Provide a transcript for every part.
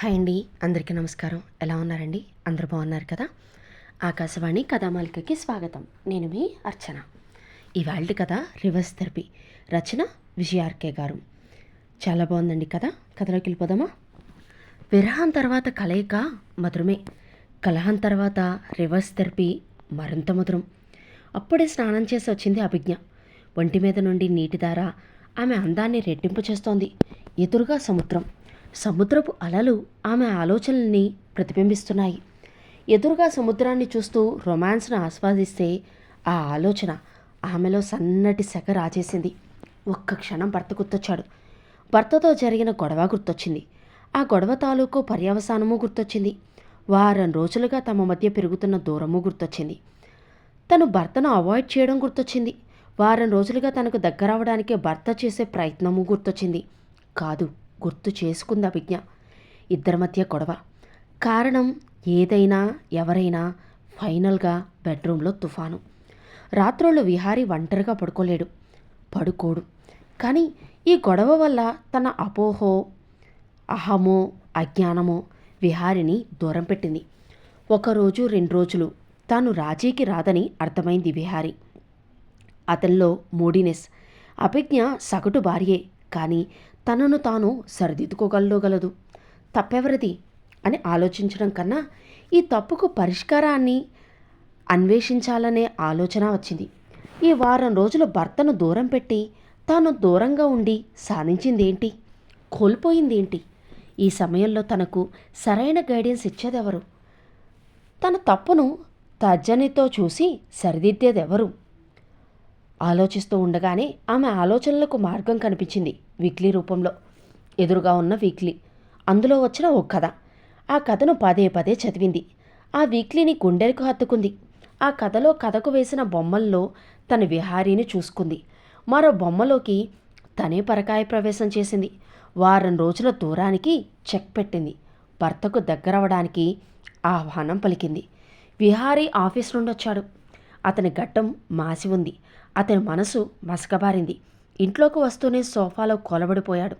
Hi అండి, అందరికీ నమస్కారం. ఎలా ఉన్నారండి? అందరూ బాగున్నారు కదా? ఆకాశవాణి కథామాలికకి స్వాగతం. నేను మీ అర్చన. ఇవాళ కథ రివర్స్ థెరపీ, రచన విజయార్కే గారు. చాలా బాగుందండి కథ. కథలోకి వెళ్ళిపోదామా? విరహం తర్వాత కలయిక మధురమే, కలహం తర్వాత రివర్స్ థెరపీ మరింత మధురం. అప్పుడే స్నానం చేసి వచ్చింది అభిజ్ఞ. ఒంటి మీద నుండి నీటిధార ఆమె అందాన్ని రెట్టింపు చేస్తోంది. ఎదురుగా సముద్రం, సముద్రపు అలలు ఆమె ఆలోచనల్ని ప్రతిబింబిస్తున్నాయి. ఎదురుగా సముద్రాన్ని చూస్తూ రొమాన్స్ను ఆస్వాదిస్తే ఆ ఆలోచన ఆమెలో సన్నటి సెగ రాజేసింది. ఒక్క క్షణం భర్త గుర్తొచ్చాడు. భర్తతో జరిగిన గొడవ గుర్తొచ్చింది. ఆ గొడవ తాలూకు పర్యవసానము గుర్తొచ్చింది. వారం రోజులుగా తమ మధ్య పెరుగుతున్న దూరము గుర్తొచ్చింది. తను భర్తను అవాయిడ్ చేయడం గుర్తొచ్చింది. వారం రోజులుగా తనకు దగ్గరవడానికే భర్త చేసే ప్రయత్నము గుర్తొచ్చింది. కాదు, గుర్తు చేసుకుంది అభిజ్ఞ. ఇద్దరి మధ్య గొడవ. కారణం ఏదైనా ఎవరైనా, ఫైనల్గా బెడ్రూమ్లో తుఫాను. రాత్రుళ్ళు విహారీ ఒంటరిగా పడుకోడు. కానీ ఈ గొడవ వల్ల తన అపోహో, అహమో, అజ్ఞానమో విహారిని దూరం పెట్టింది. ఒకరోజు 2 రోజులు తాను రాజీకి రాదని అర్థమైంది విహారీ. అతనిలో మూడీనెస్. అభిజ్ఞ సగటు భార్యే, కానీ తనను తాను సరిదిద్దుకోగలదు. తప్పెవరిది అని ఆలోచించడం కన్నా ఈ తప్పుకు పరిష్కారాన్ని అన్వేషించాలనే ఆలోచన వచ్చింది. ఈ వారం రోజులు భర్తను దూరం పెట్టి తాను దూరంగా ఉండి సాధించిందేంటి? కోల్పోయిందేంటి? ఈ సమయంలో తనకు సరైన గైడెన్స్ ఇచ్చేదెవరు? తన తప్పును తర్జనితో చూసి సరిదిద్దేదెవరు? ఆలోచిస్తూ ఉండగానే ఆమె ఆలోచనలకు మార్గం కనిపించింది. వీక్లీ రూపంలో ఎదురుగా ఉన్న వీక్లీ. అందులో వచ్చిన ఓ కథ. ఆ కథను పదే పదే చదివింది. ఆ వీక్లీని గుండెలకు హత్తుకుంది. ఆ కథలో కథకు వేసిన బొమ్మల్లో తన విహారీని చూసుకుంది. మరో బొమ్మలోకి తనే పరకాయ ప్రవేశం చేసింది. వారం రోజుల దూరానికి చెక్ పెట్టింది. భర్తకు దగ్గరవడానికి ఆహ్వానం పలికింది. విహారీ ఆఫీస్ నుండి వచ్చాడు. అతని గడ్డం మాసి ఉంది. అతని మనసు మసకబారింది. ఇంట్లోకి వస్తూనే సోఫాలో కూలబడిపోయాడు.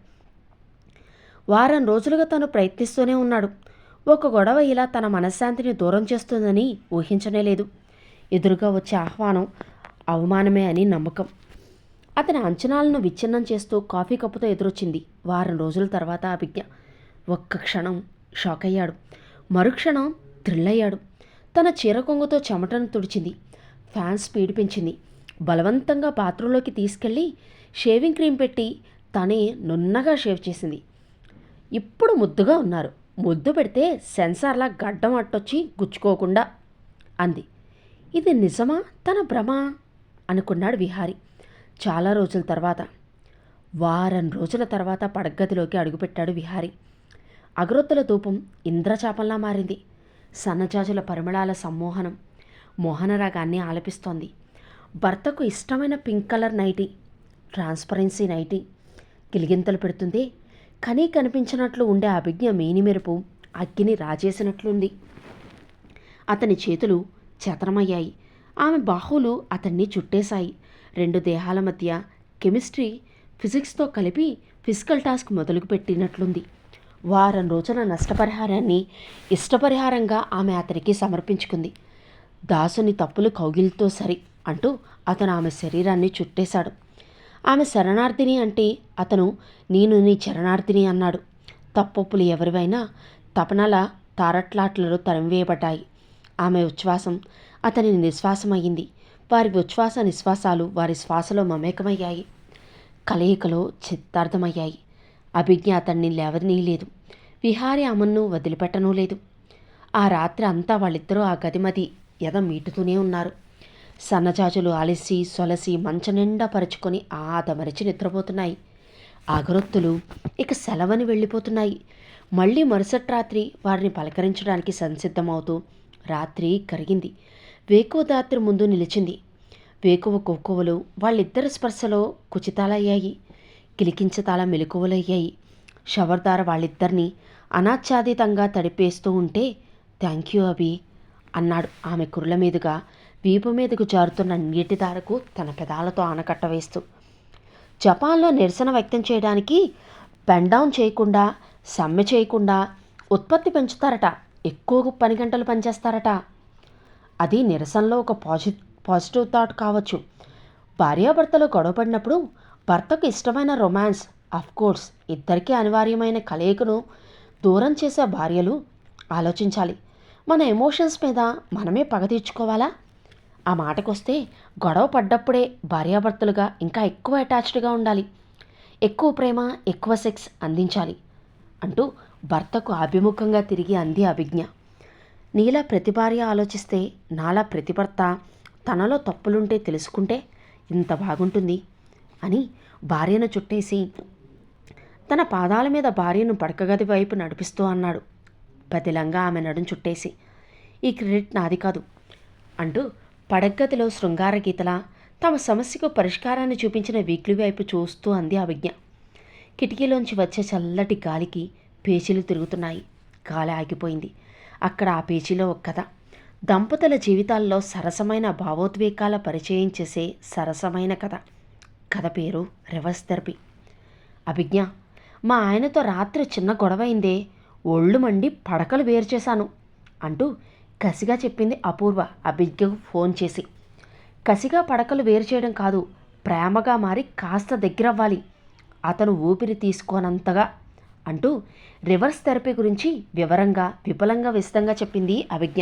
వారం రోజులుగా తను ప్రయత్నిస్తూనే ఉన్నాడు. ఒక గొడవ ఇలా తన మనశ్శాంతిని దూరం చేస్తుందని ఊహించనేలేదు. ఎదురుగా వచ్చే ఆహ్వానం అవమానమే అని నమ్మకం. అతని అంచనాలను విచ్ఛిన్నం చేస్తూ కాఫీ కప్పుతో ఎదురొచ్చింది. వారం రోజుల తర్వాత అభిజ్ఞ. ఒక్క క్షణం షాక్ అయ్యాడు. మరుక్షణం థ్రిల్ అయ్యాడు. తన చీర కొంగుతో చెమటను తుడిచింది. ఫ్యాన్ స్పీడ్ పెంచింది. బలవంతంగా బాత్రూంలోకి తీసుకెళ్ళి షేవింగ్ క్రీమ్ పెట్టి తనే నున్నగా షేవ్ చేసింది. ఇప్పుడు ముద్దుగా ఉన్నారు. ముద్దు పెడితే సెన్సార్లా గడ్డం అట్టొచ్చి గుచ్చుకోకుండా అంది. ఇది నిజమా, తన భ్రమ అనుకున్నాడు విహారీ. చాలా రోజుల తర్వాత, వారం రోజుల తర్వాత పడగదిలోకి అడుగుపెట్టాడు విహారీ. అగరొత్తుల ధూపం ఇంద్రచాపంలా మారింది. సన్నజాజుల పరిమళాల సమ్మోహనం మోహనరాగాన్ని ఆలపిస్తోంది. భర్తకు ఇష్టమైన pink colour nighty, transparency nighty గిలిగింతలు పెడుతుంది. కనీ కనిపించినట్లు ఉండే అభిజ్ఞ మేనిమెరుపు అగ్గిని రాజేసినట్లుంది. అతని చేతులు చతరమయ్యాయి. ఆమె బాహువులు అతన్ని చుట్టేశాయి. 2 దేహాల మధ్య కెమిస్ట్రీ ఫిజిక్స్తో కలిపి ఫిజికల్ టాస్క్ మొదలుపెట్టినట్లుంది. వారం రోజుల నష్టపరిహారాన్ని ఇష్టపరిహారంగా ఆమె అతనికి సమర్పించుకుంది. దాసుని తప్పులు కౌగిలితో సరి అంటూ అతను ఆమె శరీరాన్ని చుట్టేశాడు. ఆమె శరణార్థిని అంటే అతను నేను నీ చరణార్థిని అన్నాడు. తప్పొప్పులు ఎవరివైనా తపనల తారట్లాట్లలో తరిమివేయబడ్డాయి. ఆమె ఉచ్ఛ్వాసం అతని నిశ్వాసమయ్యింది. వారి ఉచ్ఛ్వాస నిశ్వాసాలు వారి శ్వాసలో మమేకమయ్యాయి. కలయికలో చిత్తార్థమయ్యాయి. అభిజ్ఞ అతన్ని లేవనీయలేదు. విహారీ ఆమెను వదిలిపెట్టనూ లేదు. ఆ రాత్రి అంతా వాళ్ళిద్దరూ ఆ గదిమది ఎద మీటుతూనే ఉన్నారు. సన్నజాజులు అలసి సొలసి మంచనిండా పరుచుకొని ఆదమరిచి నిద్రపోతున్నాయి. అగరొత్తులు ఇక సెలవని వెళ్ళిపోతున్నాయి. మళ్ళీ మరుసటి రాత్రి వారిని పలకరించడానికి సంసిద్ధమవుతూ రాత్రి కరిగింది. వేకువదాత్రి ముందు నిలిచింది. వేకువ కోకువలు వాళ్ళిద్దరి స్పర్శలో కుచితాలయ్యాయి. కిలికించతాల మెలకువలయ్యాయి. షవర్దార వాళ్ళిద్దరినీ అనాచ్ఛాదితంగా తడిపేస్తూ ఉంటే థ్యాంక్ యూ అభి అన్నాడు ఆమె కుర్ల మీదుగా వీపు మీదకు జారుతున్న నీటిధారకు తన పెదాలతో ఆనకట్ట వేస్తూ. జపాన్లో నిరసన వ్యక్తం చేయడానికి బెండ్ డౌన్ చేయకుండా, సమ్మె చేయకుండా ఉత్పత్తి పెంచుతారట, ఎక్కువ పని గంటలు పనిచేస్తారట. అది నిరసనలో ఒక పాజిటివ్ థాట్ కావచ్చు. భార్యాభర్తలు గొడవపడినప్పుడు భర్తకు ఇష్టమైన రొమాన్స్, కోర్స్ ఇద్దరికీ అనివార్యమైన కలయికను దూరం చేసే భార్యలు ఆలోచించాలి. మన ఎమోషన్స్ మీద మనమే పగ తీర్చుకోవాలా? ఆ మాటకొస్తే గొడవ పడ్డప్పుడే భార్యాభర్తలుగా ఇంకా ఎక్కువ అటాచ్డ్గా ఉండాలి, ఎక్కువ ప్రేమ, ఎక్కువ సెక్స్ అందించాలి అంటూ భర్తకు అభిముఖంగా తిరిగి అంది అభిజ్ఞ. నీలా ప్రతి భార్య ఆలోచిస్తే, నాలా ప్రతి భర్త తనలో తప్పులుంటే తెలుసుకుంటే ఇంత బాగుంటుంది అని భార్యను చుట్టేసి తన పాదాల మీద భార్యను పడకగది వైపు నడిపిస్తూ అన్నాడు, బదిలంగా ఆమె నడుం చుట్టేసి. ఈ క్రెడిట్ నాది కాదు అంటూ పడగ్గదిలో శృంగార గీతలా తమ సమస్యకు పరిష్కారాన్ని చూపించిన వీక్లీ వైపు చూస్తూ అంది అభిజ్ఞ. కిటికీలోంచి వచ్చే చల్లటి గాలికి పేచీలు తిరుగుతున్నాయి. గాలి ఆగిపోయింది. అక్కడ ఆ పేచీలో ఒక కథ. దంపతుల జీవితాల్లో సరసమైన భావోద్వేగాల పరిచయం చేసే సరసమైన కథ. కథ పేరు రివర్స్ థెరపీ. అభిజ్ఞ, మా ఆయనతో రాత్రి చిన్న గొడవ అయిందే, ఒళ్ళు మండి పడకలు వేరు చేశాను అంటూ కసిగా చెప్పింది అపూర్వ అభిజ్ఞకు ఫోన్ చేసి. కసిగా పడకలు వేరు చేయడం కాదు, ప్రేమగా మారి కాస్త దగ్గరవ్వాలి, అతను ఊపిరి తీసుకోనంతగా అంటూ రివర్స్ థెరపీ గురించి వివరంగా, విపులంగా, విశదంగా చెప్పింది అభిజ్ఞ.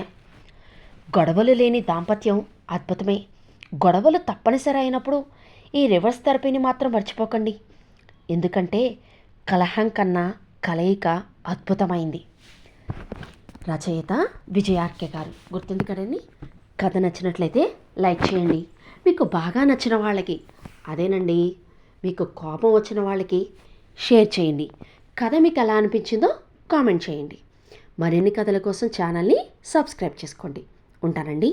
గొడవలు లేని దాంపత్యం అద్భుతమే. గొడవలు తప్పనిసరి అయినప్పుడు ఈ రివర్స్ థెరపీని మాత్రం మర్చిపోకండి. ఎందుకంటే కలహం కన్నా కలయిక అద్భుతమైంది. రచయిత విజయార్కే గారు. గుర్తుంది కదండి. కథ నచ్చినట్లయితే లైక్ చేయండి. మీకు బాగా నచ్చిన వాళ్ళకి, అదేనండి మీకు కోపం వచ్చిన వాళ్ళకి షేర్ చేయండి. కథ మీకు ఎలా అనిపించిందో కామెంట్ చేయండి. మరిన్ని కథల కోసం ఛానల్ని సబ్స్క్రైబ్ చేసుకోండి. ఉంటానండి.